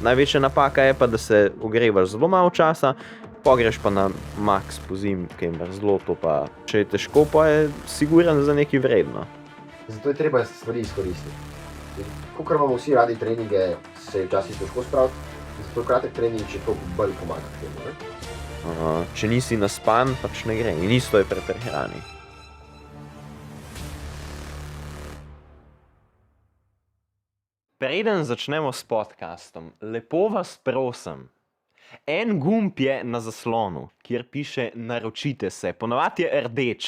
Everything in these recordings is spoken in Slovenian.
Največja napaka je pa, da se ogrevaš zelo malo časa, pogreš pa na max pozimi, ki je zelo to pa, če je težko, pa je siguren za nekaj vredno. Zato je treba stvari izkoristiti. Kakor imamo vsi radi treninge, se je včasih težko spraviti, zato kratek trening še to bolj pomaga k temu, ne? Če nisi naspan, pač ne gre in isto je pri prehrani. Preden začnemo s podcastom, lepo vas prosim, en gumb je na zaslonu, kjer piše naročite se, ponavadi je rdeč.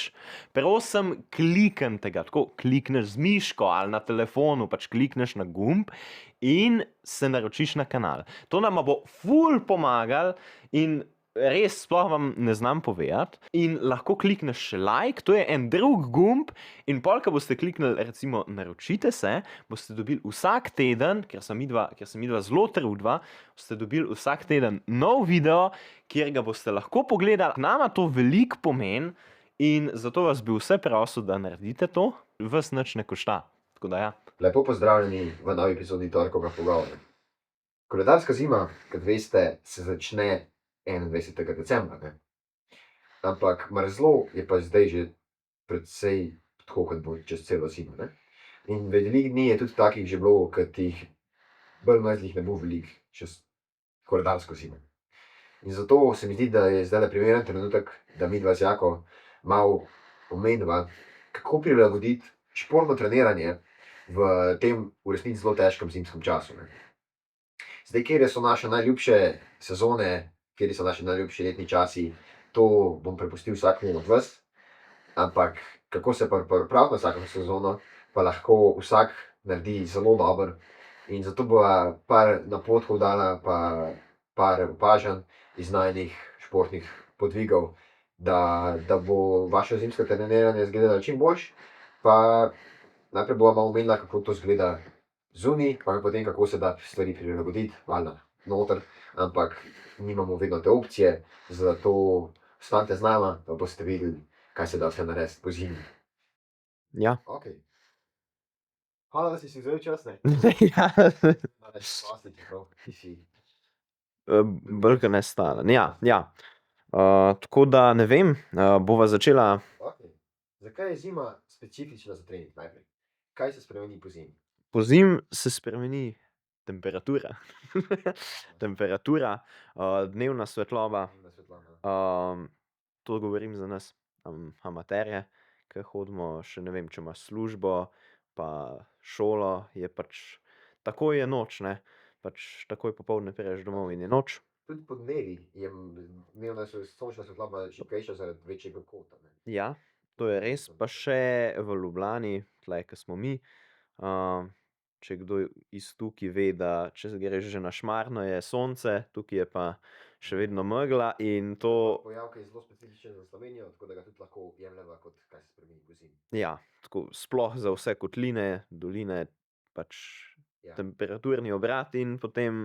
Prosim, kliknite ga, tako klikneš z miško ali na telefonu, pač klikneš na gumb in se naročiš na kanal. To nama bo ful pomagal in res sploh vam ne znam povedati. In lahko klikneš še like, to je en drug gumb in pol, ko boste kliknili recimo naročite se, boste dobili vsak teden, ker se midva zelo trudva, boste dobili vsak teden nov video, kjer ga boste lahko pogledali. Nama to veliko pomeni in zato vas bi vse prosil, da naredite to, vas nič ne košta. Tako da ja. Lepo pozdravljeni v novi epizodi Torkovega pogovora. Koledarska zima, kot veste, se začne 21. decembra, ne? Ampak mrzlo je pa zdaj že precej tako, kot bo čez celo zimo, ne? In veliko dni je tudi takih že bilo, kot jih bolj mrzlih ne bo veliko čez koledarsko zimo. In zato se mi zdi, da je zdajle primeren trenutek, da midva z Jako malo omeniva, kako prilagoditi športno treniranje v tem v resnici zelo težkem zimskem času, ne? Zdaj, kjer so naše najljubše sezone, kjer so naši najljubši letni časi, to bom prepustil vsakemu od vas. Ampak kako se pa pripraviti na vsako sezono, pa lahko vsak naredi zelo dobro. In zato bova par napotkov dala, pa par opažanj iz najinih športnih podvigov, da bo vaše zimsko treniranje izgledalo čim boljše. Pa najprej bova malo omenila, kako to izgleda zunaj, pa potem kako se da stvari prilagoditi, valjda noter, ampak nimamo vedno te opcije, zato ostanite z nama, da boste videli, kaj se da vse narediti po zimi. Ja. Ok. Hvala, da si si vzel čas, ne? Ja. Bolj kot ne stalen, ja. Tako da ne vem, bova začela. Ok. Zakaj je zima specifična za trening najprej? Kaj se spremeni po zimi? Pozimi se spremeni temperatura. Temperatura, dnevna svetloba. To govorim za nas amaterje, ke hodimo, še ne vem, če imaš službo pa šolo, je pač takoj je noč, ne. Pač takoj popoldne prideš domov in je noč. Tudi podnevi je dnevna sončna svetloba šibkejša zaradi večjega kota, ne? Ja, to je res, pa še v Ljubljani, tule, ke smo mi, če kdo iz tukaj ve, da če greš že na Šmarno, je sonce, tukaj je pa še vedno megla in to. Pojav, ki je zelo specifičen za Slovenijo, tako da ga tudi lahko jemljeva kot kaj se spremeni po zimi. Ja, tako sploh za vse kotline, doline, pač temperaturni obrat in potem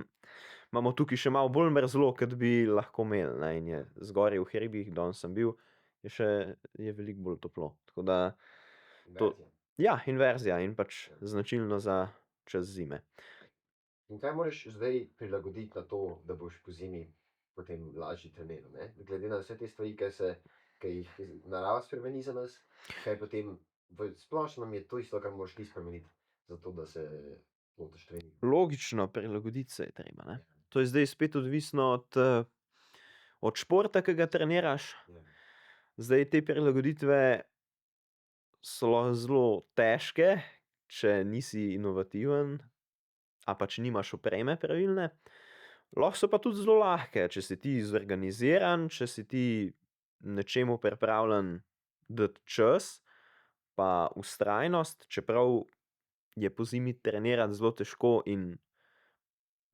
imamo tukaj še malo bolj mrzlo, kot bi lahko imeli, ne, in je zgoraj v hribih, danes sem bil, je veliko bolj toplo, tako da to. Inverzija. Ja, inverzija in pač značilno za čas zime. In kaj moraš zdaj prilagoditi na to, da boš pozimi potem lažje treniral, ne? Glede na vse te stvari, ki jih narava spremeni za nas, kaj potem v splošnem je to isto, kar moraš ti spremeniti, zato da se lotiš treninga. Logično, prilagoditi se je treba, ne. To je zdaj spet odvisno od športa, ki ga treniraš. Ja. Zdaj te prilagoditve so lahko zelo težke, če nisi inovativen a pa če nimaš opreme pravilne. Lahko so pa tudi zelo lahke, če si ti zorganiziran, če si ti nečemu pripravljen dati čas pa vztrajnost, čeprav je pozimi trenirati zelo težko in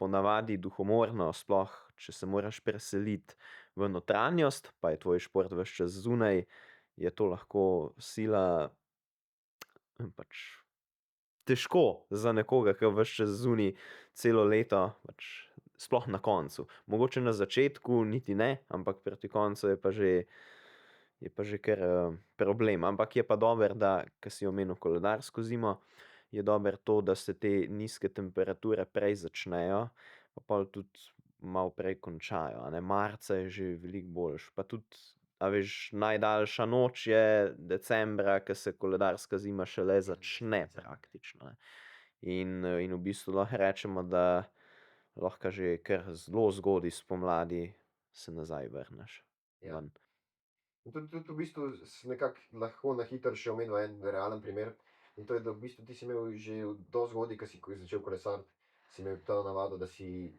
ponavadi duhomorno, sploh če se moraš preseliti v notranjost, pa je tvoj šport ves čas zunaj, je to lahko sila pač težko za nekoga, ke ves čas zunaj celo leto, pač sploh na koncu. Mogoče na začetku niti ne, ampak proti koncu je pa že kar problem, ampak je pa dobro, da, ke si omenil koledarsko zimo, je dobro to, da se te nizke temperature prej začnejo, pa pol tudi malo prej končajo, a ne, marca je že veliko boljše, pa tudi, a veš, najdaljša noč je decembra, ke se koledarska zima šele začne praktično, ne. In v bistvu lahko rečemo, da lahko že kar zelo zgodaj spomladi se nazaj vrneš Ja. ven. In tudi v bistvu nekako lahko na hitro še omeniva en realen primer. In to je, da v bistvu ti si imel že dosti zgodaj, ko si začel kolesariti, si imel to navado, da si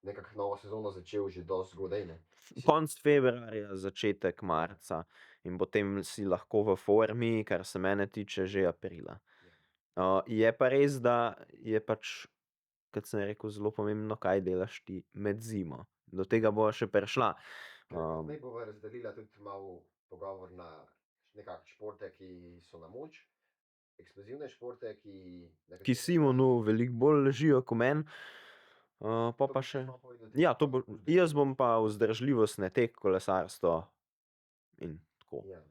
nekako novo sezono začel že dosti zgodaj, ne. Konec februarja, začetek marca in potem si lahko v formi, kar se mene tiče, že aprila. Je pa res, da je pač, kot sem rekel, zelo pomembno, kaj delaš ti med zimo. Do tega bova še prišla. Kasneje bova razdelila tudi malo pogovor na nekako športe, ki so na moč, eksplozivne športe, Ki Simonu veliko bolj ležijo ko meni. Po To pa boš še, malo povedal ti, ja, to bo, vzdržljivost. jaz bom pa vzdržljivostne, tek, kolesarstvo in tako. Ja.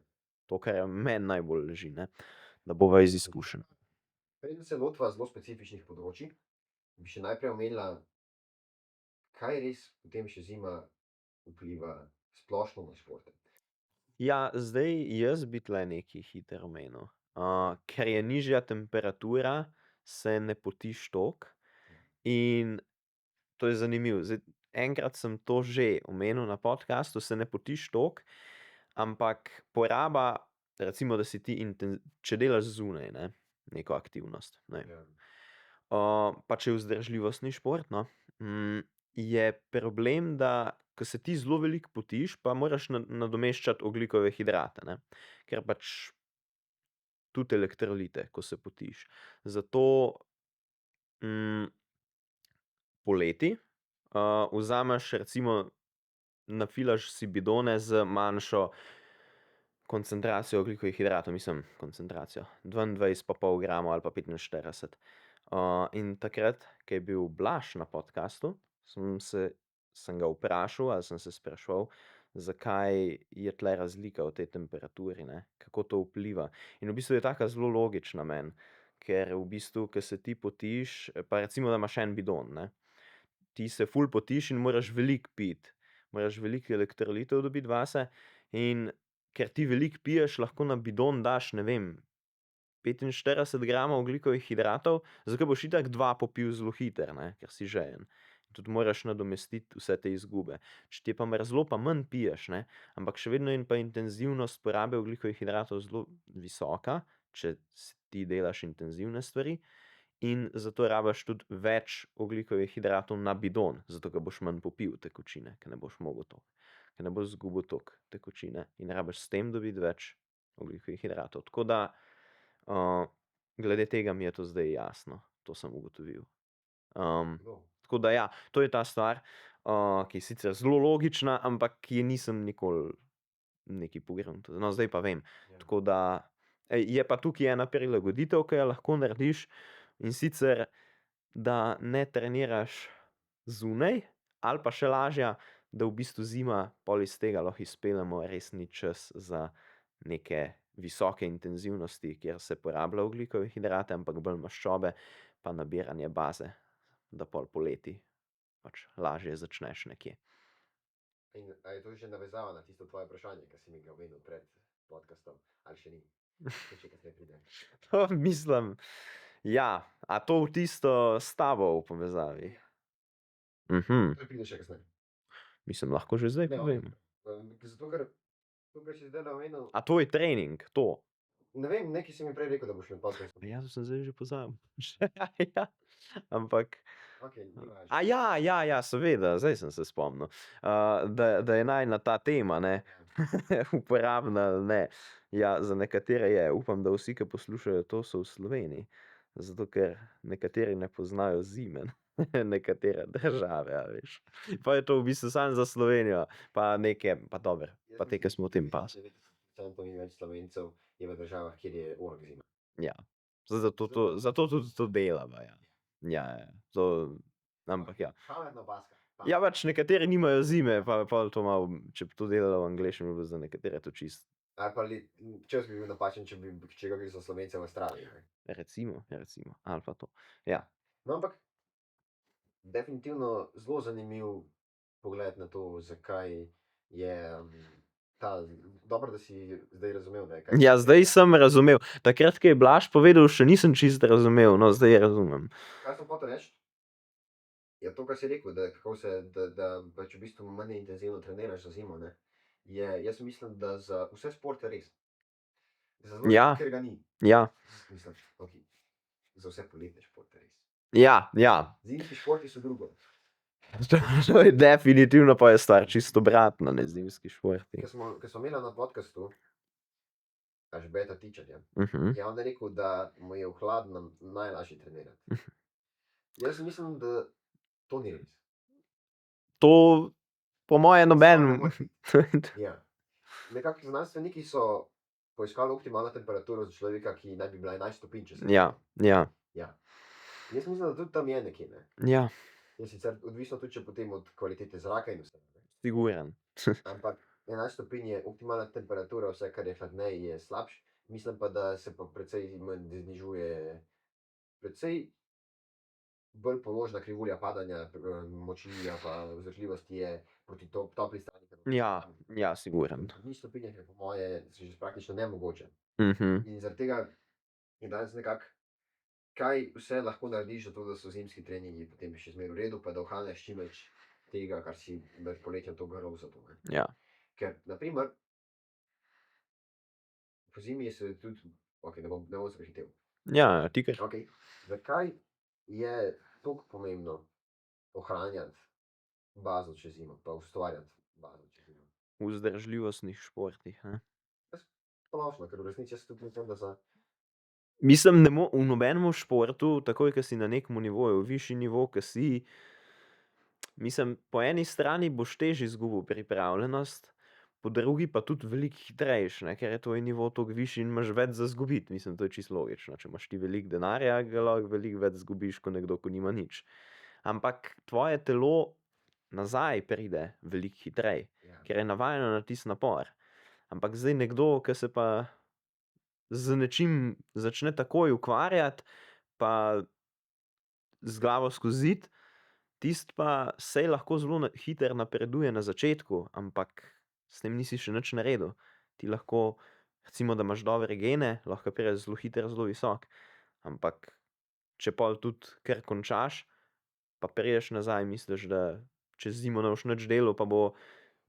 To, kar meni najbolj leži, ne, da bova iz izkušenj. Preden se lotiva zelo specifičnih področij, bi še najprej omenila, kaj res potem še zima vpliva splošno na športe. Ja, zdaj jaz bi tule nekaj hitro omenil. Ker je nižja temperatura, se ne potiš toliko in to je zanimivo. Zdaj, enkrat sem to že omenil na podcastu, se ne potiš toliko, ampak poraba, recimo, da si ti če delaš zunaj, ne, neko aktivnost, ne vem, Ja. pa če je vzdržljivostni šport, no, je problem, da ko se ti zelo veliko potiš, pa moraš nadomeščati ogljikove hidrate, ne, ker pač tudi elektrolite, ko se potiš. Zato, poleti, vzameš recimo, nafilaš si bidone z manjšo koncentracijo ogljikovih hidratov, mislim, koncentracijo, 22,5 gramov ali pa 45. In takrat, ko je bil Blaž na podcastu, sem ga vprašal ali sem se spraševal, zakaj je tule razlika v tej temperaturi, ne, kako to vpliva. In v bistvu je taka zelo logična meni, ker v bistvu, ko se ti potiš, pa recimo, da imaš en bidon, ne, ti se ful potiš in moraš veliko piti, moraš veliko elektrolitov dobiti vase, in ker ti veliko piješ, lahko na bidon daš, ne vem, 45 gramov ogljikovih hidratov, zato ker boš itak 2 popil zelo hitro, ne, ker si žejen. Tudi moraš nadomestiti vse te izgube. Če ti je pa mrzlo, pa manj piješ, ne, ampak še vedno je pa intenzivnost porabe ogljikovih hidratov zelo visoka, če ti delaš intenzivne stvari, in zato rabiš tudi več ogljikovih hidratov na bidon, zato ker boš manj popil tekočine, ker ne boš mogel toliko, ker ne boš izgubil toliko tekočine in rabiš s tem dobiti več ogljikovih hidratov. Tako da, glede tega mi je to zdaj jasno, to sem ugotovil. Tako da ja, to je ta stvar, ki je sicer zelo logična, ampak ki je nisem nikoli nekaj pogruntal. No, zdaj pa vem. Ja. Tako da, je pa tukaj ena prilagoditev, ki jo lahko narediš, in sicer, da ne treniraš zunaj, ali pa še lažja, da v bistvu zima pol iz tega lahko izpeljemo res ni čas za neke visoke intenzivnosti, kjer se porablja ogljikove hidrate, ampak bolj maščobe pa nabiranje baze, da pol poleti pač lažje začneš nekje. In a je to že navezava na tisto tvoje vprašanje, ki si mi ga omenil pred podcastom, ali še ni? To še kasneje pride. To mislim, ja, a to v tisto s tabo v povezavi? To pride še kasneje. Mislim, lahko že zdaj Ne, povem. Zato, ker to, kar si zdajle omenil, A tvoj trening, to? ne vem, nekaj si mi prej rekel, da boš med podcastom. Ja, to sem zdaj že pozabil. Ja, ampak, Okej, ni važno. ja, seveda, zdaj sem se spomnil. Da je najina ta tema, ne, uporabna ali ne. Ja, za nekatere je, upam, da vsi, ki poslušajo to, so v Sloveniji, zato ker nekateri ne poznajo zime, nekatere države, a veš. Pa je to v bistvu samo za Slovenijo, pa neke, pa dobro, pa te, ki smo v tem pasu. 90% in več Slovencev je v državah, kjer je ork zima. Ja, zato tudi to delava, ja. Ja, to, ampak ja. Pametna opazka. Ja, pač nekateri nimajo zime, pa pol to malo, če bi to delala v angleščini, bi bilo za nekatere to čisto. Ali pa čas bi bil napačen, če gre za Slovence v Avstraliji. Recimo, ali pa to, ja. No, ampak definitivno zelo zanimiv pogled na to, zakaj je dobro, da si zdaj razumel, ne, kaj Ja, se zdaj dogaja. sem razumel. Takrat, ko je Blaž povedal, še nisem čisto razumel, no zdaj razumem. Kaj sem hotel reči? Je to, kar si rekel, da pač v bistvu manj intenzivno treniraš za zimo, ne. Jaz mislim, da za vse športe res. Za zelo Ja. ker ga ni. Ja, Mislim, okej, za vse poletne športe res. ja, ja. Zimski športi so drugo. To je definitivno pa je stvar čisto obratna, ne zimski športi. Ko smo imeli na podcastu Alžbeta Tičarja, Mhm. je on rekel, da mu je v hladnem najlažje trenirati. Jaz mislim, da to ni res. To po moje noben. Skoraj ne more biti. Ja. Nekako znanstveniki so poiskali optimalno temperaturo za človeka, ki naj bi bila 11 stopinj, če se ne Ja, motim. ja, Ja. Jaz mislim, da tudi tam je nekje, ne. ja, Je sicer odvisno tudi, če potem od kvalitete zraka in vse. Ne. siguren. Ampak 11 stopinj je optimalna temperatura, vse, kar je hladneje, je slabše. Mislim pa, da se pa precej manj znižuje, precej bolj položna krivulja padanja moči ali pa vzdržljivosti je proti topli strani. Ja, ja, siguren. V nič stopinjah je po moje že praktično nemogoče. Mhm. In zaradi tega je danes nekako, kaj vse lahko narediš za to, da so zimski treningi potem še zmeraj v redu, pa da ohranjaš čim več tega, kar si med poletjem to garov za to. Ne. Ja. Ker, na primer, po zimi se tudi, ok, ne bom se prehitev. Ja, ti kar. Ok, zakaj je toliko pomembno ohranjati bazo čez zimo, pa ustvarjati bazo čez zimo? V vzdržljivostnih športih, ne. Splošno, ker v resnici jaz tudi mislim, da za Mislim, v nobenem športu, takoj, ko si na nekem nivoju, višji nivo, ko si, mislim, po eni strani boš težje izgubil pripravljenost, po drugi pa tudi veliko hitrejši, ne, ker je tvoj nivo toliko višji in imaš več za izgubiti. Mislim, to je čisto logično. Če imaš ti veliko denarja, ga lahko veliko več izgubiš, kot nekdo, ko nima nič. Ampak tvoje telo nazaj pride veliko hitreje, ja, ker je navajeno na tisti napor. Ampak zdaj nekdo, ki se pa z nečim začne takoj ukvarjati, pa z glavo skozi zid, tisti pa saj lahko zelo hitro napreduje na začetku, ampak s tem nisi še nič naredil. Ti lahko, recimo, da imaš dobre gene, lahko prideš zelo hitro zelo visok, ampak če pol tudi kar končaš, pa prideš nazaj, misliš, da čez zimo ne boš nič delal, pa bo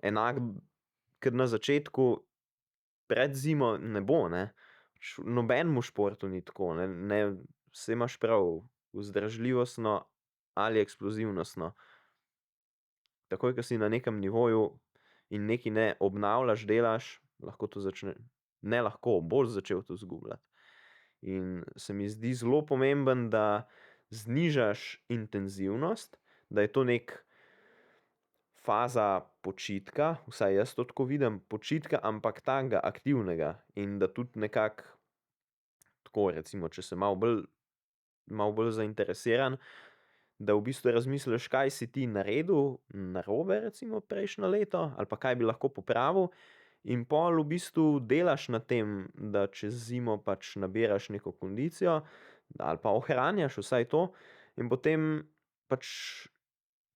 enak kot na začetku, pred zimo ne bo, ne. V nobenemu športu ni tako, ne, saj imaš prav, vzdržljivostno ali eksplozivnostno. Takoj, ko si na nekem nivoju in nekaj ne obnavljaš, delaš, lahko to ne lahko, boš začel to izgubljati. In se mi zdi zelo pomembno, da znižaš intenzivnost, da je to neka faza počitka, vsaj jaz to tako vidim, počitka, ampak takega aktivnega. In da tudi nekako tako, recimo, če si malo bolj zainteresiran, da v bistvu razmisliš, kaj si ti naredil narobe, recimo, prejšnje leto, ali pa kaj bi lahko popravil, in pol v bistvu delaš na tem, da čez zimo pač nabiraš neko kondicijo, ali pa ohranjaš vsaj to, in potem pač,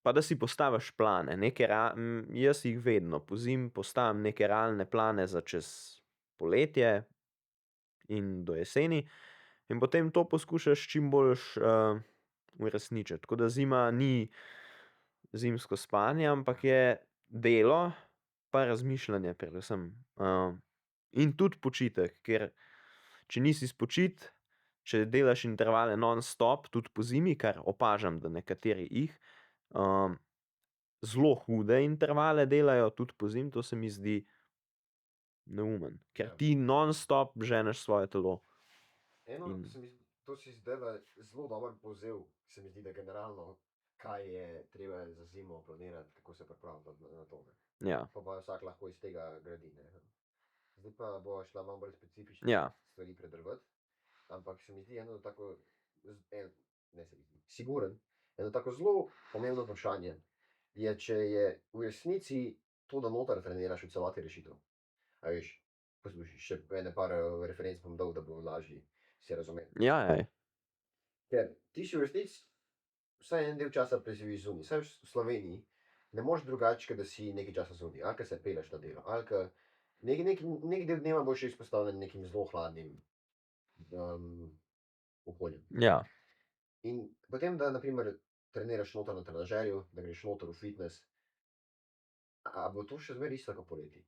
pa da si postaviš plane, jaz jih vedno pozimi postavim neke realne plane za čez poletje in do jeseni, in potem to poskušaš čim boljše uresničiti. Tako da zima ni zimsko spanje, ampak je delo pa razmišljanje predvsem. In tudi počitek, ker če nisi spočit, če delaš intervale non-stop, tudi pozimi, kar opažam, da nekateri jih, zelo hude intervale delajo tudi pozimi, to se mi zdi neumen, ker Ja. ti non-stop ženeš svoje telo. Eno, to si zdajle zelo dobro povzel, se mi zdi, da generalno, kaj je treba za zimo planirati, kako se pripraviti na to. Ne. Ja, Pa vsak lahko iz tega gradi. Ne. Zdaj pa bo šla malo bolj specifične ja, stvari predrvati, ampak se mi zdi eno tako, ne se mi zdi, siguren, eno tako zelo pomembno vprašanje je, če je v resnici to, da noter treniraš, v celoti rešitev. A veš, poslušaj, še ene par referenc bom dal, da bo lažje se razumeti. ja, ja. Ker ti si v resnici vsaj en del časa preživiš zunaj. Saj v Sloveniji ne moreš drugače, kot da si nekaj časa zunaj, ali ka se peleš na delo, ali ka neki del dneva boš izpostavljen nekim zelo hladnim okoljem. Ja. In potem, da naprimer treniraš noter na trenažerju, da greš noter v fitness, a bo to še zmeraj isto kot poleti?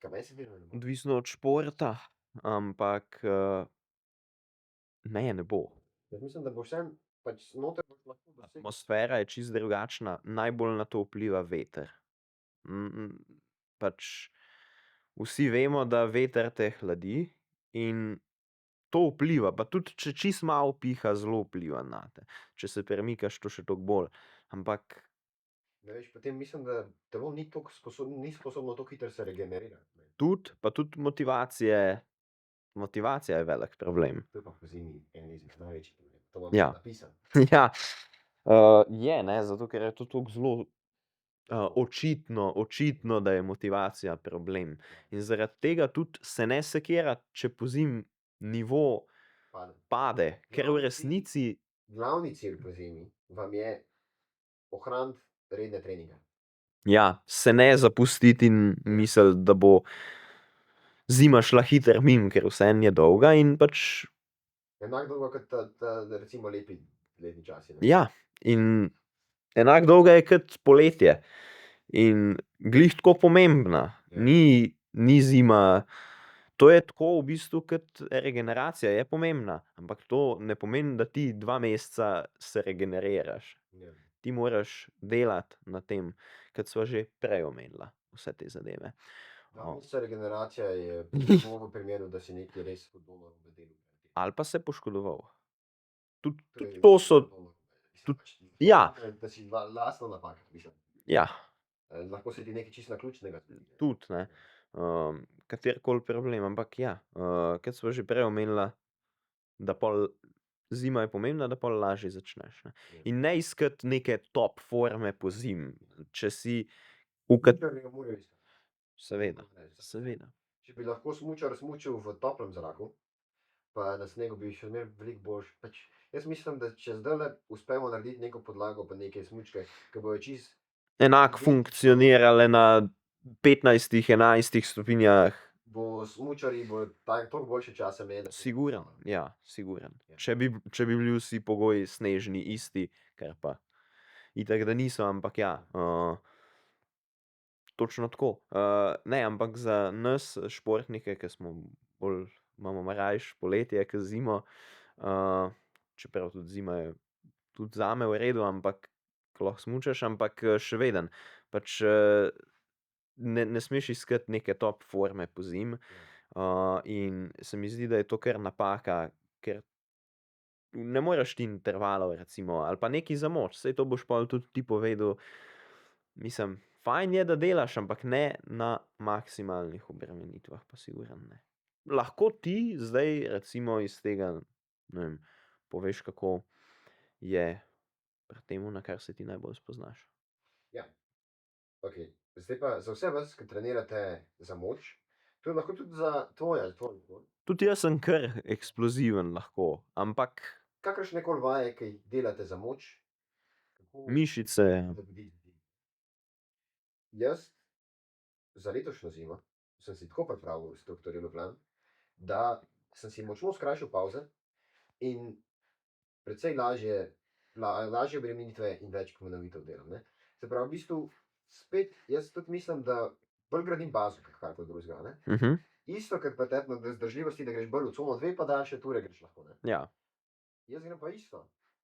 Kaj meni se zdi, da ne bo. Odvisno od športa, ampak ne bo. Jaz mislim, da bo vseeno pač noter boš lahko dosegel. Atmosfera je čisto drugačna, najbolj na to vpliva veter. Pač vsi vemo, da veter te hladi in to vpliva, pa tudi če čisto malo piha, zelo vpliva nate. Če se premikaš, to še toliko bolj. Ampak Ne veš, potem mislim, da telo ni sposobno tako hitro se regenerirati. Ne. tudi motivacija je velik problem. To je pa pozimi en izmed največjih problemov. To imam Ja. napisano. Ja, je, ne, zato ker je to tako zelo očitno, da je motivacija problem. In zaradi tega tudi se ne sekirati, če pozimi nivo pade, ker v resnici Glavni cilj pozimi vam je ohraniti redne treninge. ja, se ne zapustiti in misliti, da bo zima šla hitro mimo, ker vseeno je dolga in pač Enako dolgo kot ta recimo letni časi. Ne. ja, in enako dolga je kot poletje. In glih tako pomembna. Ja. Ni zima. To je tako v bistvu kot regeneracija, je pomembna, ampak to ne pomeni, da ti 2 meseca se regeneriraš. Ja. Ti moraš delati na tem, kot sva že prej omenila, vse te zadeve. Regeneracija je samo v primeru, da si nekaj res hudo narobe delal. Ali pa se poškodoval. Tudi je to so, hudo narobe. Mislim, tudi- pač, ja. Da si lastno napaka, mislim. Ja, Lahko se ti nekaj čisto naključnega zgodi. tudi, ne. Katerikoli problem, ampak ja, kot sva že prej omenila, da pol zima je pomembna, da pol lažje začneš, ne. Ja. In ne iskati neke top forme pozimi. Če si Smučarji ga morajo iskati. seveda, seveda. Če bi lahko smučar smučal v toplem zraku, pa na snegu, bi še zmeraj veliko boljše. Pač, jaz mislim, da če zdajle uspemo narediti neko podlago pa neke smučke, ki bojo čisto Enako funkcionirale na 15, 11 stopinjah. bo smučarji toliko boljše čase imeli. Siguren, ja, siguren. Ja. Če bi bili vsi pogoji snežni isti, kar pa itak, da niso, ampak ja, točno tako. Ne, ampak za nas športnike, ki smo bolj, imamo rajši poletje kot zimo, čeprav tudi zima je tudi zame v redu, ampak ko lahko smučaš, ampak še vedno, pač ne smeš iskati neke top forme pozimi. In se mi zdi, da je to kar napaka, ker ne moreš ti intervalov recimo, ali pa nekaj za moč, saj to boš pol tudi ti povedal. Mislim, fajn je, da delaš, ampak ne na maksimalnih obremenitvah, pa sigurno ne. Lahko ti zdaj recimo iz tega, ne vem, poveš, kako je pri tem, na kar se ti najbolj spoznaš. Ja. Okej. Zdaj pa za vse vas, ki trenirate za moč, to je lahko tudi za tvoj. Tudi jaz sem kar eksploziven lahko, ampak Kakršnekoli vaje, ki jih delate za moč, kako mišice, zagotoviti. Jaz za letošnjo zimo sem si tako pripravil strukturirano plan, da sem si močno skrajšal pavze in precej lažje obremenitve in več ponovitev delam. Ne. Se pravi, v bistvu spet jaz tudi mislim, da bolj gradim bazo, kot karkoli drugega. Ne. Isto kot pa tetno zdržljivosti, da greš bolj v cono 2, pa daljše ture greš lahko. Ne. ja, Jaz grem pa isto.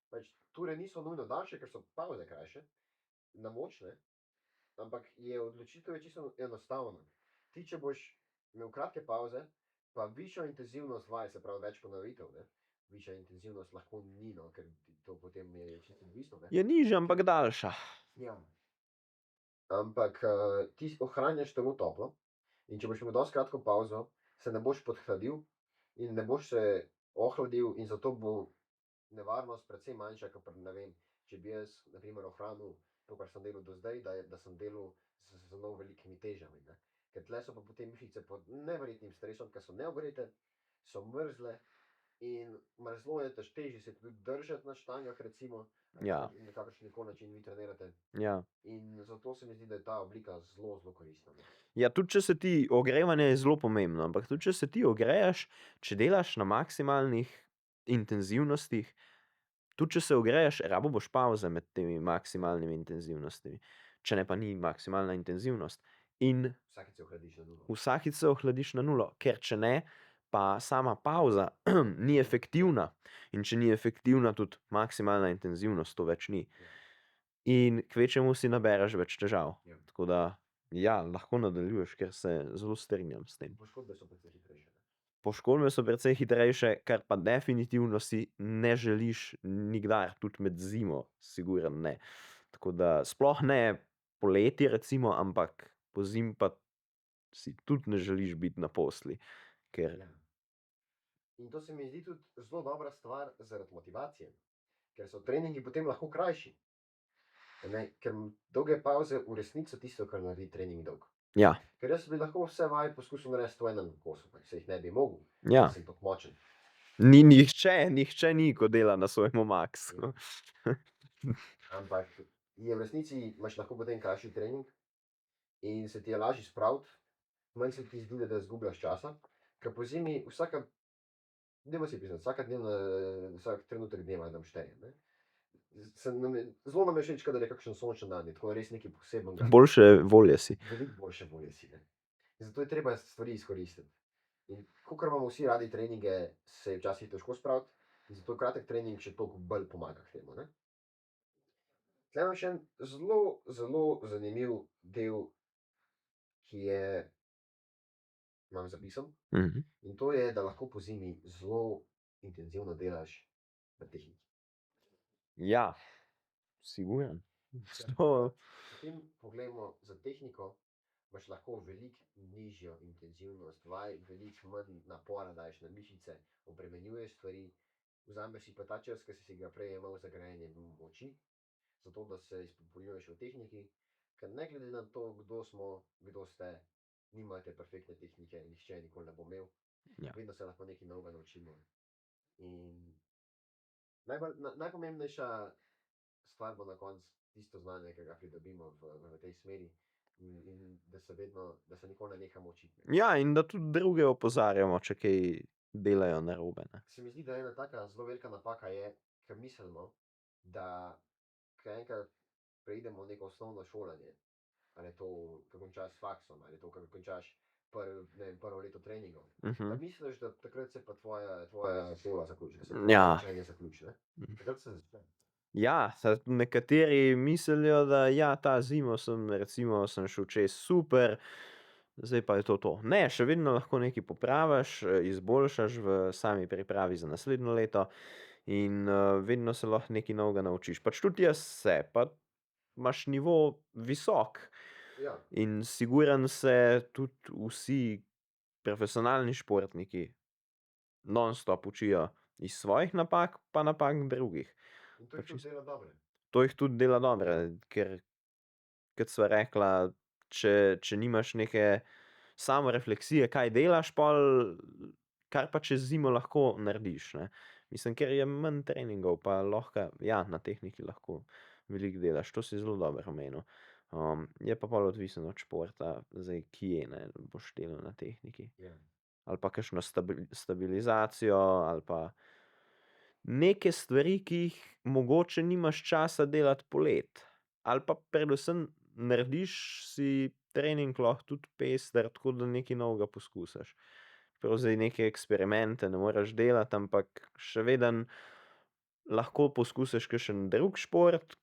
Pač ture niso nujno daljše, ker so pavze krajše, na moč, ne. Ampak odločitev je čisto enostavna. Ti, če boš imel kratke pavze, pa višjo intenzivnost vaj, se pravi več ponovitev, ne. Višja intenzivnost lahko ni, no, ker to potem je čisto odvisno. Ne. je nižja, ampak daljša. Ja. Ampak ti ohranjaš telo toplo in če boš imel dosti kratko pavzo, se ne boš podhladil in ne boš se ohladil in zato bo nevarnost precej manjša, kot ne vem, če bi jaz na primer ohranil to, kar sem delal do zdaj, da sem delal z zelo velikimi težami. Ne. Ker tle so pa potem mišice pod neverjetnim stresom, ker so neogrete, so mrzle In mrzlo je težje se tudi držati na štangah, recimo, Ja, na kakršen koli način vi trenirate. ja. In zato se mi zdi, da je ta oblika zelo, zelo koristna. No. Ja, tudi če se ti ogrevanje je zelo pomembno, ampak tudi če se ti ogrejaš, če delaš na maksimalnih intenzivnostih, tudi če se ogrejaš, rabo boš pavze med temi maksimalnimi intenzivnostmi, če ne pa ni maksimalna intenzivnost. In Vsakič se ohladiš na nulo. vsakič se ohladiš na nulo, ker če ne, pa sama pavza ni efektivna. In če ni efektivna, tudi maksimalna intenzivnost to več ni. Ja. In kvečemu si nabereš več težav. Ja. Tako da, ja, lahko nadaljuješ, ker se zelo strinjam s tem. Poškodbe so precej hitrejše. Ne? Poškodbe so precej hitrejše, kar pa definitivno si ne želiš nikdar, tudi med zimo, siguren ne. Tako da sploh ne poleti, recimo, ampak pozimi pa si tudi ne želiš biti na posli. Ker Ja. In to se mi zdi tudi zelo dobra stvar zaradi motivacije, ker so treningi potem lahko krajši. Ne? Ker dolge pavze v resnici so tisto, kar naredi trening dolg. ja, Ker jaz bi lahko vse vaj poskusil narediti v enem kosu, pa se jih ne bi mogel, ja. ker sem tako močen. Nihče ni, ko dela na svojem maksu. Ampak je v resnici imaš lahko potem krajši trening in se ti je lažje spraviti, manj se ti zdi, da izgubljaš časa, ker po zimi dajmo si priznati, vsak trenutek dneva nam šteje. Ne? Zelo nam je všeč, kadar je kakšen sončen dan, je tako res nekaj posebnega. Boljše volje si. Veliko boljše volje si. Ne? In zato je treba stvari izkoristiti. In kakor imamo vsi radi treninge, se je včasih težko spraviti, in zato kratek trening še toliko bolj pomaga k temu. Ne? Tukaj imam še en zelo, zelo zanimiv del, ki je, imam zapisan, Mhm. in to je, da lahko po zimi zelo intenzivno delaš na tehniki. Ja, siguren. To, Potem pogledamo za tehniko, imaš lahko veliko nižjo intenzivnost vaj, veliko manj napora daješ na mišice, obremenjuješ stvari, vzameš si pa ta čas, ki si ga prej imel za grajanje moči, zato da se izpopolnjuješ v tehniki, ker ne glede na to, kdo smo, kdo ste, nimate perfektne tehnike, nihče nikoli ne bo imel, Ja. vedno se lahko nekaj novega naučimo. In najpomembnejša stvar bo na koncu tisto znanje, ki ga pridobimo v tej smeri, in da se nikoli ne nehamo učiti. Ja, in da tudi druge opozarjamo, če kaj delajo narobe. Ne? Se mi zdi, da ena taka zelo velika napaka je, ker mislimo, da ko enkrat preidemo v neko osnovno šolanje, ali je to, ko končaš s faksom, ali je to, ko končaš prvo leto treningov, da misliš, da takrat se pa tvoja šola zaključi, da se tvoje Ja. učenje zaključi. Ne? Takrat se začne. Ja, nekateri mislijo, da ja, ta zimo sem šel čez super, zdaj pa je to. Ne, še vedno lahko nekaj popraviš, izboljšaš v sami pripravi za naslednjo leto in vedno se lahko nekaj novega naučiš. Pač tudi jaz se, pa imaš nivo visok Ja, in siguren se tudi vsi profesionalni športniki non-stop učijo iz svojih napak, pa napak drugih. in to jih tudi dela dobre. To jih tudi dela dobre, ker, kot sva rekla, če nimaš neke samorefleksije, kaj delaš, pol, kar pa čez zimo lahko narediš, ne. Mislim, ker je manj treningov, pa lahko, ja, na tehniki lahko veliko delaš, to si zelo dobro omenil. Je pa pol odvisno od športa, zdaj kje, ne, boš delal na tehniki. Ja. Ali pa kakšno stabilizacijo, ali pa neke stvari, ki jih mogoče nimaš časa delati poleti. Ali pa predvsem narediš si trening lahko tudi pester, tako da nekaj novega poskusiš. Prav zdaj neke eksperimente ne moreš delati, ampak še vedno lahko poskusiš kakšen drug šport,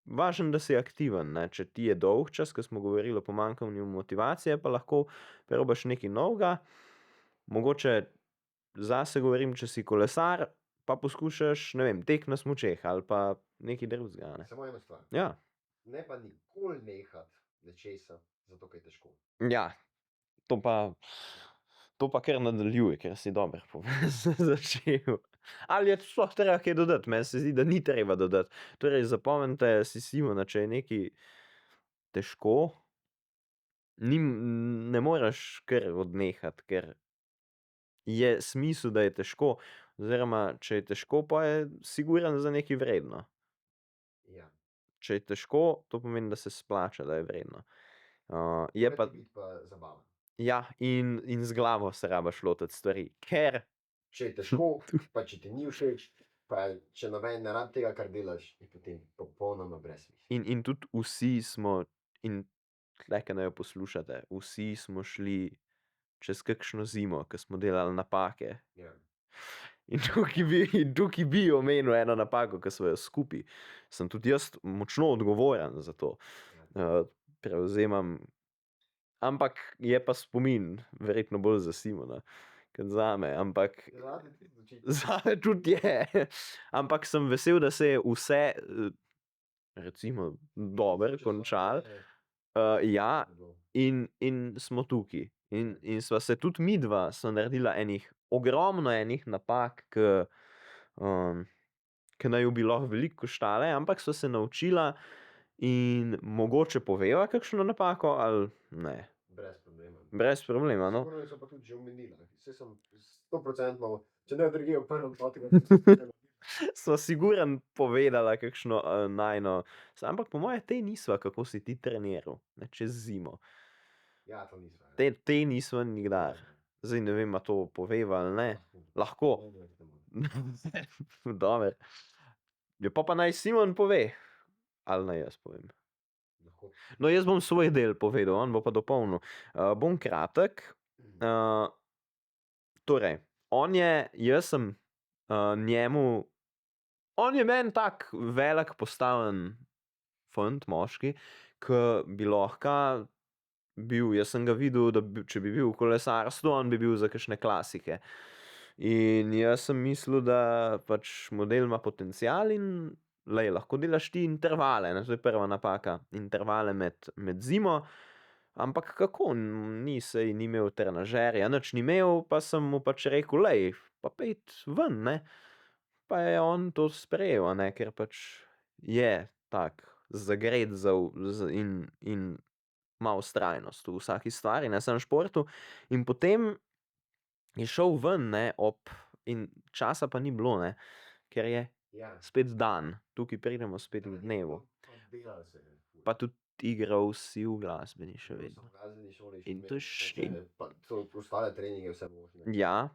važno, da si aktiven, ne. Če ti je dolgčas, ko smo govorili o pomanjkanju motivacije, pa lahko probaš nekaj novega. Mogoče zase govorim, če si kolesar, pa poskušaš, ne vem, tek na smučeh ali pa nekaj drugega, ne. Samo ena stvar. Ja. Ne pa nikoli nehati nečesa, zato ker je težko. Ja, to pa kar nadaljuj, ker si dobro začel. Ali je sploh treba kaj dodati? Meni se zdi, da ni treba dodati. Torej, zapomnite si Simona, če je nekaj težko, ne moreš kar odnehati, ker je smisel, da je težko. Oziroma, če je težko, pa je siguren za nekaj vredno. Ja. Če je težko, to pomeni, da se splača, da je vredno. Je pa, Mora ti biti pa zabavno. ja, in z glavo se rabiš lotiti stvari, ker Če je težko, pa če ti ni všeč, pa če noben ne rabi tega, kar delaš, je potem popolnoma brez smisla. in tudi vsi smo, in tule, ke naju poslušate, vsi smo šli čez kakšno zimo, ke smo delali napake. Ja. In tukaj bi omenil eno napako, ke sva jo skupaj. Sem tudi jaz močno odgovoren za to. Prevzemam, ampak je pa spomin verjetno bolj za Simona kot zame, ampak Zate tudi očitno. zame tudi je. Ampak sem vesel, da se je vse, recimo dobro končalo. Ja, in smo tukaj. In sva se tudi midva sva naredila ogromno enih napak, ke naju bi lahko veliko koštale, ampak sva se naučila in mogoče poveva kakšno napako ali ne. Brez problema. Brez problema, no. Sigurno so pa tudi že omenila. Saj sem 100%, če ne drugje v prvem potegu. Sva sigurno povedala kakšno najino, ampak po moje te nisva, kako si ti treniral, ne, čez zimo. Ja, to nisva. Te nisva nikdar. Zdaj ne vem, a to poveva ali ne. Lahko. Dobro. Ja, pol pa naj Simon pove. Ali naj jaz povem? Lahko. No, jaz bom svoj del povedal, on bo pa dopolnil. Bom kratek. Torej, jaz sem njemu, on je meni tak velik postaven fant, moški, ke bi lahko bil, jaz sem ga videl, da če bi bil v kolesarstvu, on bi bil za kakšne klasike. In jaz sem mislil, da pač model ima potencial in glej, lahko delaš ti intervale, ne, to je prva napaka. Intervale med zimo, ampak kako, ni imel trenažerja, nič ni imel, pa sem mu pač rekel: "Glej, pa pojdi ven, ne." Pa je on to sprejel, a ne, ker pač je tak zagret in ima vztrajnost v vsaki stvari, ne samo v športu. In potem je šel ven, ne, in časa pa ni bilo, ne, ker je Ja. spet dan. Tukaj pridemo spet k dnevu. Delalo se je. Pa tudi igral si v glasbeni še vedno. Sem v glasbeni šoli In to je pa to ostale treninge vse možne. Ja,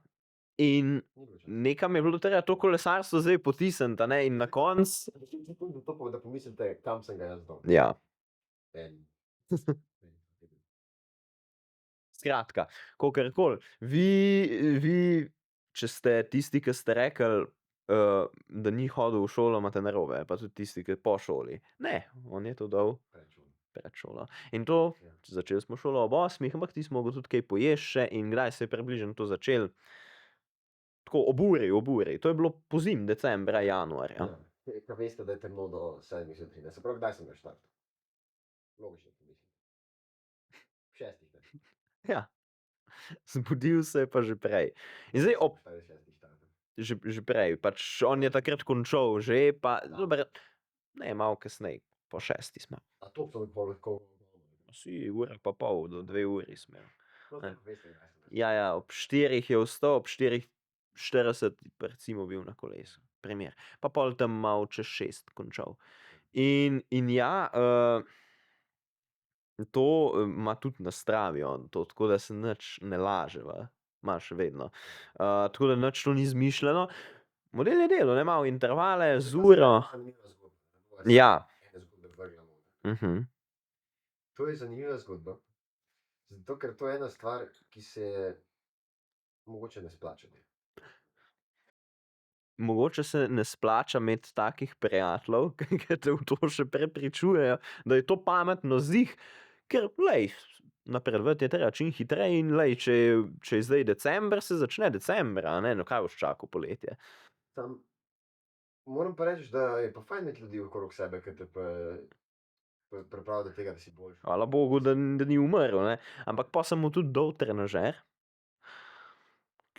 in Ni bilo časa. nekam je bilo treba to kolesarstvo zdaj potisniti, a ne, in na koncu, To, da pomislite, kam sem ga jaz dal. ja. En. Skratka, kakorkoli, vi, če ste tisti, ki ste rekli, da ni hodil v šolo, imate narobe, pa tudi tisti, ki po šoli. Ne, on je to dal pred šolo. In to, Ja. začeli smo šolo ob 8, ampak ti smo mogel tudi kaj pojesti še, in kdaj se je približno to začelo? Tako ob uri, to je bilo pozimi, decembra, januarja. Ja. Ka veste, da je temno do 7 zjutraj, ne, se pravi, kdaj sem ga štartal? Logično, mislim. 6, ne. Ja. Zbudil se je pa že prej. In zdaj ob 6 štartal. že prej, pač on je takrat končal že, pa dobro, ne, malo kasneje, po 6 smo. A to so pol lahko. Si ura pa pol, do 2 uri smo. No, Ne. veste, kdaj sem ga. Ja, ob 4 je vstal, ob 4:40 recimo bil na kolesu, primer. Pa pol tam malo čez 6 končal. In ja, to ima tudi na Stravi on to, tako da se nič ne laževa, ima še vedno. Tako da nič to ni izmišljeno. Model je delal, ne, malo intervale z uro. Zanimiva zgodba. Ja. Ene zgodbe vrgla noter. To je zanimiva zgodba, zato ker to je ena stvar, ki se mogoče ne splača. Mogoče se ne splača imeti takih prijateljev, ke te v to še prepričujejo, da je to pametno zih, ker glej, napredovati je treba čim hitreje in glej, če je zdaj december, se začne decembra, a ne, no, kaj boš čakal poletje? Samo moram pa reči, da je pa fajn imeti ljudi okrog sebe, ke te pripravijo do tega, da si boljši. Hvala bogu, da ni umrl, ne, ampak pol sem mu tudi dal trenažer,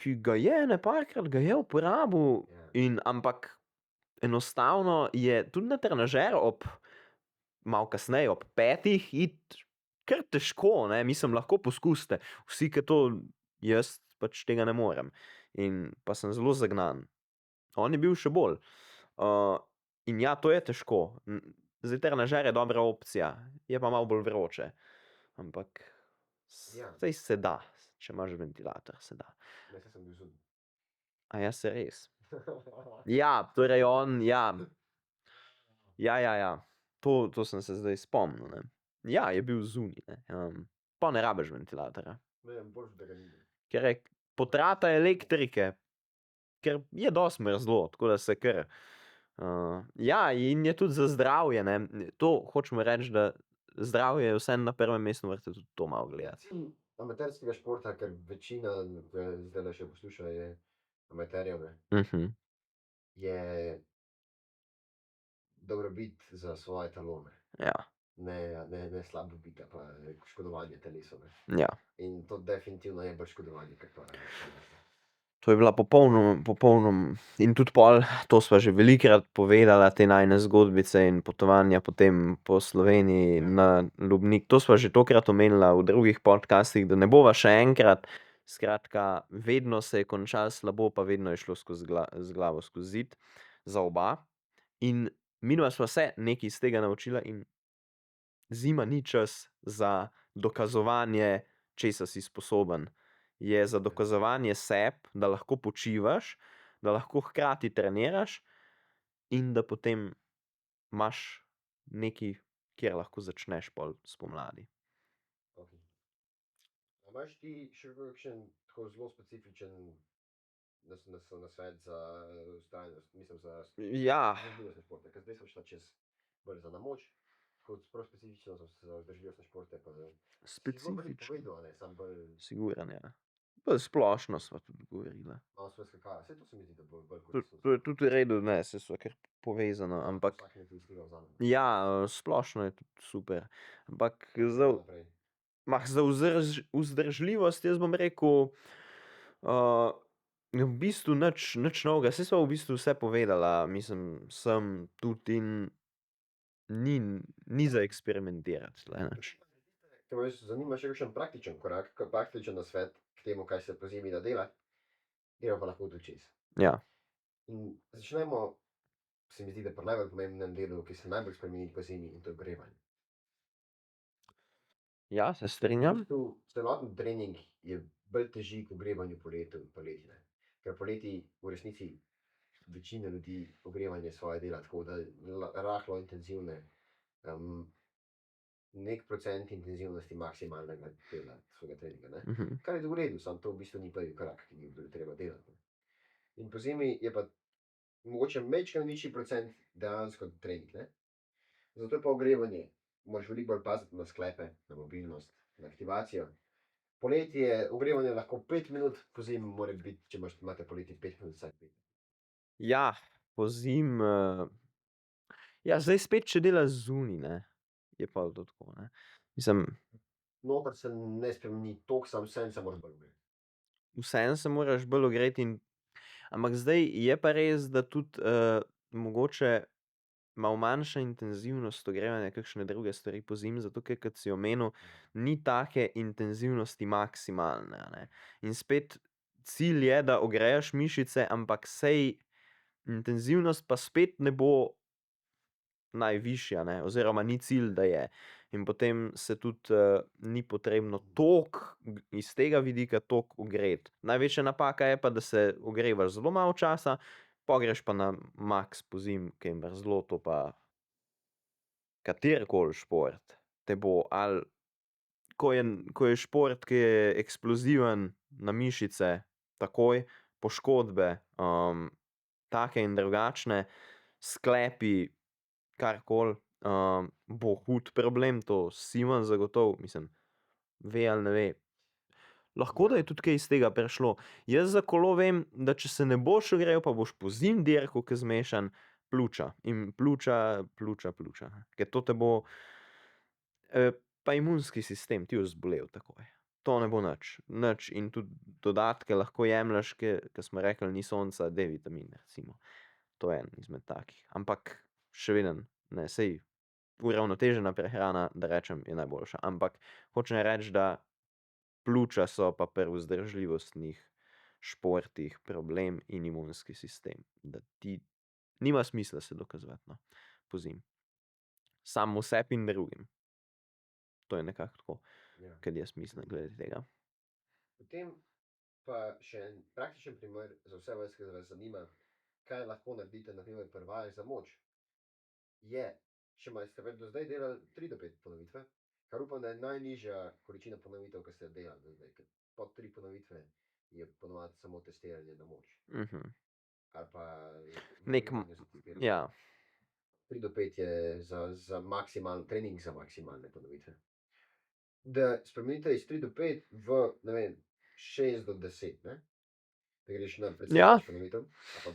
ki ga je ene parkrat ga je uporabil, ampak enostavno je tudi na trenažer malo kasneje, ob 5 iti kar težko, ne, mislim, lahko poskusite. Vsi, ke to, jaz pač tega ne morem. In pa sem zelo zagnan. On je bil še bolj. In ja, to je težko. Zdaj trenažer je dobra opcija, je pa malo bolj vroče. Ampak Ja. saj se da, če imaš ventilator, se da. Ne, saj sem bil zunaj. A ja, se res. Ja, torej on, ja. Ja. To sem se zdaj spomnil, ne. Ja, je bil zunaj, ne. Pa ne rabiš ventilatorja. Ne, boljše, da ga ni. Ker je potrata elektrike, ker je dosti mrzlo, tako da se kar. Ja, in je tudi za zdravje, ne. To hočemo reči, da zdravje je vseeno na prvem mestu, morate tudi to malo gledati. Cilj amaterskega športa, ker večina, zdajle še posluša, je amaterjev, ne, je dobrobit za svoje telo, ne. Ja, Ne slabobit ali pa škodovanje telesu, ne. ja. In to definitivno je bolj škodovanje, kot pa To je bila in tudi pol, to sva že velikokrat povedala, te najine zgodbice in potovanja potem po Sloveniji na Lubnik. To sva že tokrat omenila v drugih podcastih, da ne bova še enkrat. Skratka, vedno se je končalo slabo, pa vedno je šlo z glavo skozi zid za oba. In midva sva se nekaj iz tega naučila in zima ni čas za dokazovanje, česa si sposoben. Je za dokazovanje sebi, da lahko počivaš, da lahko hkrati treniraš in da potem imaš nekaj, kjer lahko začneš pol spomladi. Okej. A imaš ti še kakšen tako zelo specifičen nasvet za vztrajnost, mislim za Ja, vzdržljivostne športe, ker zdaj sva šla čez bolj za na moč, kot prav specifično za vzdržljivostne športe pa si zelo veliko povedal, a ne, samo bolj Sigurno, ja. Bolj splošno sva tudi govorila. malo sva skakala, saj to se mi zdi, da bolj To je tudi v redu, ne, saj sva kar povezana, ampak vsak nekaj iz tega vzame. ja, splošno je tudi super. Ampak Naprej. za vzdržljivost jaz bom rekel, v bistvu nič novega, saj sva v bistvu vse povedala, mislim, sem tudi in ni za eksperimentirati tule nič. Ker me zanima še kakšen praktičen korak, praktičen nasvet k temu, kaj se pozimi da delati, greva pa lahko tudi čez. Ja. In začnemo, se mi zdi, da pri najbolj pomembnem delu, ki se najbolj spremeni pozimi, in to je ogrevanje. Ja, se V strinjam. bistvu celoten trening je bolj težji k ogrevanju poleti, ne. Ker poleti v resnici večina ljudi ogrevanje svoje dela tako, da rahlo intenzivne, neki procent intenzivnosti maksimalnega dela svojega treninga, ne. Kar je v redu, samo to v bistvu ni prvi korak, ki bi ga treba delati, ne. In pozimi je pa mogoče majčkeno višji procent dejansko trening, ne. Zato je pa ogrevanje, moraš veliko bolj paziti na sklepe, na mobilnost, na aktivacijo. Poleti je ogrevanje lahko 5 minut, pozimi mora biti, če imate poleti 5 minut vsaj 5. Ja, pozimi, ja, zdaj spet, če delaš zunaj, ne, je pol to tako, ne. Mislim, Noter se ne spremeni toliko, samo vseeno se moraš bolj ogreti. vseeno se moraš bolj ogreti ampak zdaj je pa res, da tudi, mogoče malo manjša intenzivnost ogrevanja kakšne druge stvari pozimi, zato ker, kot si omenil, ni take intenzivnosti maksimalne, a ne. In spet cilj je, da ogreješ mišice, ampak saj intenzivnost pa spet ne bo najvišja, ne, oziroma ni cilj, da je. In potem se tudi, ni potrebno toliko iz tega vidika toliko ogreti. Največja napaka je pa, da se ogrevaš zelo malo časa, pol greš pa na maks pozimi, ke je mrzlo, to pa katerikoli šport te bo ali ko je šport, ki je eksploziven na mišice, takoj, poškodbe, take in drugačne, sklepi, karkoli, bo hud problem, to Simon zagotovo, mislim, ve ali ne ve. Lahko, da je tudi kaj iz tega prišlo. Jaz za kolo vem, da če se ne boš ogrel, pa boš pozimi dirkal ke zmešan, pljuča in pljuča, ker to te bo, pa imunski sistem, ti boš zbolel takoj. To ne bo nič in tudi dodatke lahko jemlješ, ke smo rekli, ni sonca, D-vitamin recimo. To je en izmed takih, ampak še vedno, ne, saj uravnotežena prehrana, da rečem, je najboljša, ampak hočem reči, da pljuča so pa pri vzdržljivostnih športih problem in imunski sistem. Da ti nima smisla se dokazovati, no, pozimi. Samo sebi in drugim. To je nekako tako, Ja. kar jaz mislim glede tega. Potem pa še en praktičen primer za vse vas, ki vas zanima, kaj lahko naredite, na primer pri vajah za moč, je, če ste do zdaj delali 3 do 5 ponovitve, kar upam, da je najnižja količina ponovitev, ki ste jo delali do zdaj, ker pod 3 ponovitve je ponovadi samo testiranje na moč. Ali pa Nek, ja. 3 do 5 je za maksimalni trening, za maksimalne ponovitve. Da spremenite iz 3 do 5 v, ne vem, 6 do 10, ne? Da greš na predvsem več ponovitev, pa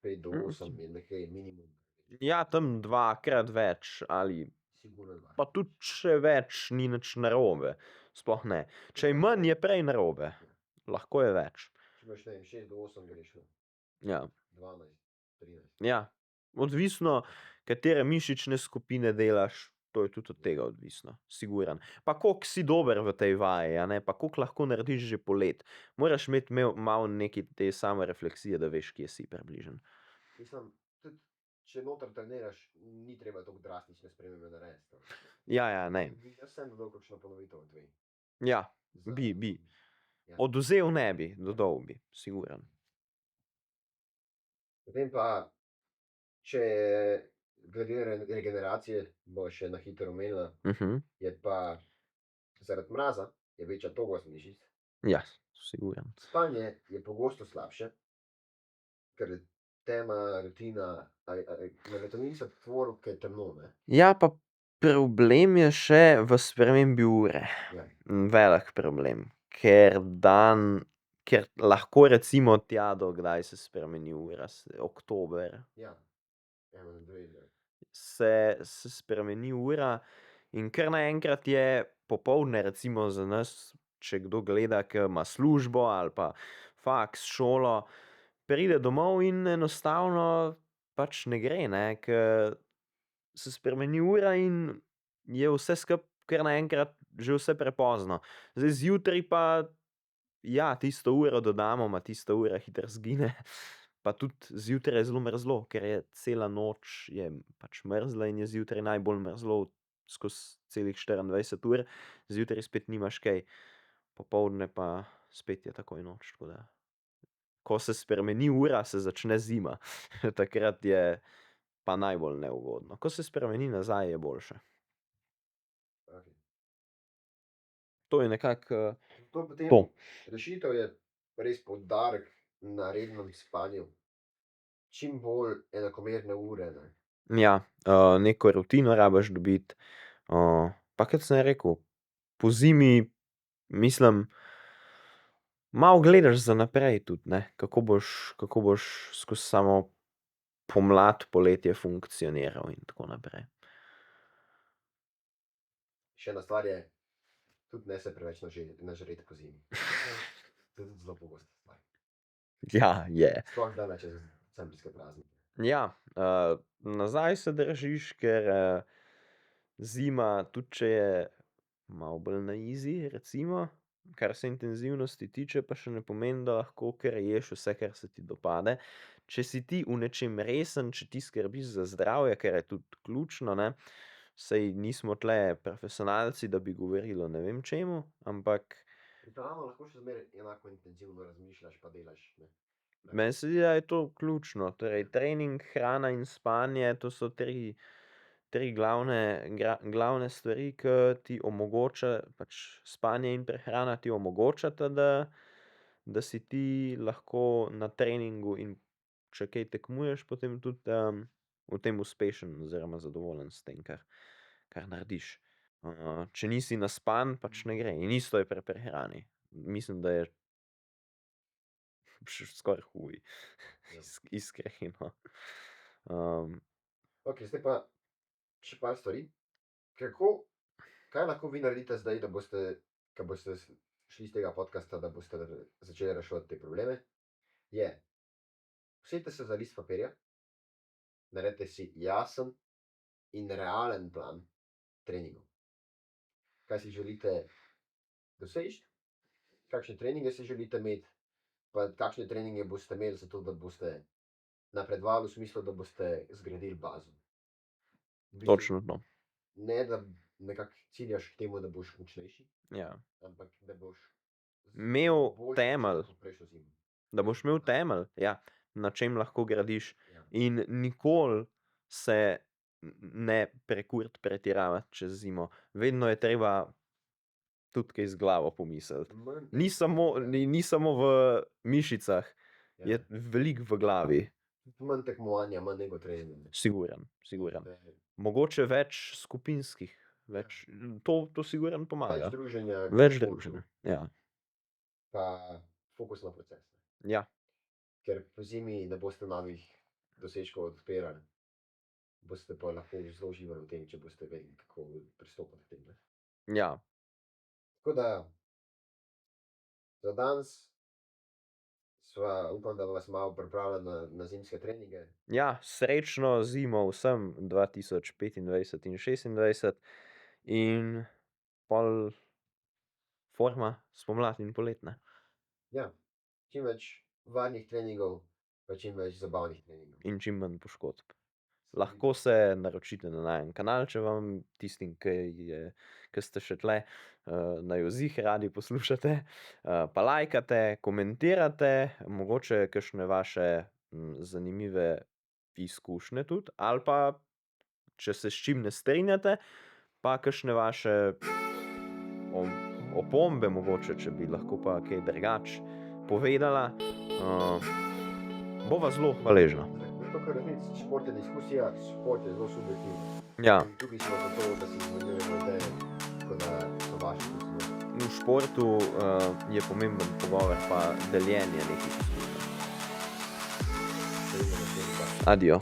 5 do 8 je nekaj minimum. Ja, tam 2-krat več ali Sigurno 2. pa tudi še več ni nič narobe. Sploh ne. Če je manj, je prej narobe. Lahko je več. Če imaš, ne vem, 6 do 8 greš na Ja. 12, 13. Ja, odvisno, katere mišične skupine delaš, to je tudi od tega odvisno, siguran. Pa koliko si dober v tej vaji, a ne, pa koliko lahko narediš že po let. Moraš imeti malo neki te samorefleksije, da veš, kje si približen. Mislim, tudi če noter treniraš, ni treba toliko drastične spremembe narediti. Ja, ne. Jaz sem dodal kakšno ponovitev od 2. Ja, bi. Oduzel ne bi, dodal bi, siguran. Potem pa, če glede regeneracije, bo še na hitro omenila, je pa zaradi mraza je večja togost mišic. Ja, siguran. Spanje je pogosto slabše, ker je tema, rutina, melatonin se tvori, ker je temno, ne? Ja, pa problem je še v spremembi ure. Ja. Velik problem, ker lahko recimo tja do kdaj se spremeni ura, oktober. Ja, 1, 2, se spremeni ura in kar naenkrat je popoldne, recimo za nas, če kdo gleda, ki ima službo ali pa faks, šolo, pride domov in enostavno pač ne gre, ne, ker se spremeni ura in je vse skupaj kar naenkrat že vse prepozno. Zdaj zjutraj pa, ja, tisto uro dodamo, tista ura hitro izgine. Pa tudi zjutraj je zelo mrzlo, ker je cela noč je pač mrzla in je zjutraj najbolj mrzlo skozi celih 24 ur. Zjutraj spet nimaš kaj, popoldne pa spet je takoj noč, tako da. Ko se spremeni ura, se začne zima. Takrat je pa najbolj neugodno. Ko se spremeni nazaj, je boljše. Okay. To je nekako to. Rešitev je res poudarek na rednem spanju. Čim bolj enakomerne ure, ne. Ja, neko rutino rabiš dobiti. Pa kot sem rekel, pozimi, mislim, malo gledaš za naprej tudi, ne, kako boš skozi samo pomlad, poletje funkcioniral in tako naprej. Še ena stvar je, tudi ne se preveč nažreti pozimi. To je tudi zelo pogosta stvar. Ja, je. Sploh zdajle čez decembrske praznike. Ja, nazaj se držiš, ker zima, tudi če je malo bolj na easy, recimo, kar se intenzivnosti tiče, pa še ne pomeni, da lahko kar ješ vse, kar se ti dopade. Če si ti v nečem resen, če ti skrbiš za zdravje, ker je tudi ključno, ne, saj nismo tule profesionalci, da bi govorili o ne vem čemu, ampak Ravno lahko še zmeraj enako intenzivno razmišljaš pa delaš, ne. meni se zdi, da je to ključno, torej trening, hrana in spanje, to so tri glavne stvari, ki ti omogoča, pač spanje in prehrana ti omogočata, da si ti lahko na treningu in če kaj tekmuješ, potem tudi v tem uspešen oziroma zadovoljen s tem, kar narediš. Če nisi naspan, pač ne gre. In isto je pri prehrani. Mislim, da je skoraj huj, iskreno. Okej, zdaj pa še par stvari. Kaj lahko vi naredite zdaj, da boste, ko boste šli iz tega podcasta, da boste začeli reševati te probleme, je, usedite se za list papirja, naredite si jasen in realen plan treningov. Kaj si želite doseči kakšne treninge si želite imeti, pa kakšne treninge boste imeli zato, da boste napredovali v smislu, da boste zgradili bazo. V bistvu, Točno to. ne, da nekako ciljaš k temu, da boš močnejši, Ja. ampak da boš Imel boljši temelj. kot prejšnjo zimo. Da boš imel temelj, ja, na čem lahko gradiš. Ja. In nikoli se ne prekuriti pretiravati čez zimo. Vedno je treba tudi kaj z glavo pomisliti. Ni samo v mišicah, je veliko v glavi. Manj tekmovanja, manj nego treninga. Siguren. Mogoče več skupinskih, to sigurno pomaga. Več druženja. Ja. Pa fokus na proces. Ja. Ker po zimi ne boste novih dosežkov odpirali. Boste pa lahko zelo uživali v tem, če boste vedeli, kako pristopati k tem. Ja. Tako da za danes upam, da vas malo pripravlja na zimske treninge. Ja, srečno zimo vsem 2025 in 2026 in pol forma spomlad in poletne. Ja, čim več varnih treningov, pa čim več zabavnih treningov. In čim manj poškodb. Lahko se naročite na najin kanal, če vam tistim, ki ste še tle, naju ziher radi poslušate, pa lajkate, komentirate, mogoče kakšne vaše zanimive izkušnje tudi, ali pa, če se s čim ne strinjate, pa kakšne vaše opombe mogoče, če bi lahko pa kaj drugače povedala, bova zelo hvaležna. Zato, ker resnici šport je diskusija, šport je zelo subjektivno. Ja. In tukaj smo zato, da si izmenjujemo ideje, tako da so vaše izkušnje. V športu je pomemben pogovor pa deljenje nekih izkušenj. Adijo.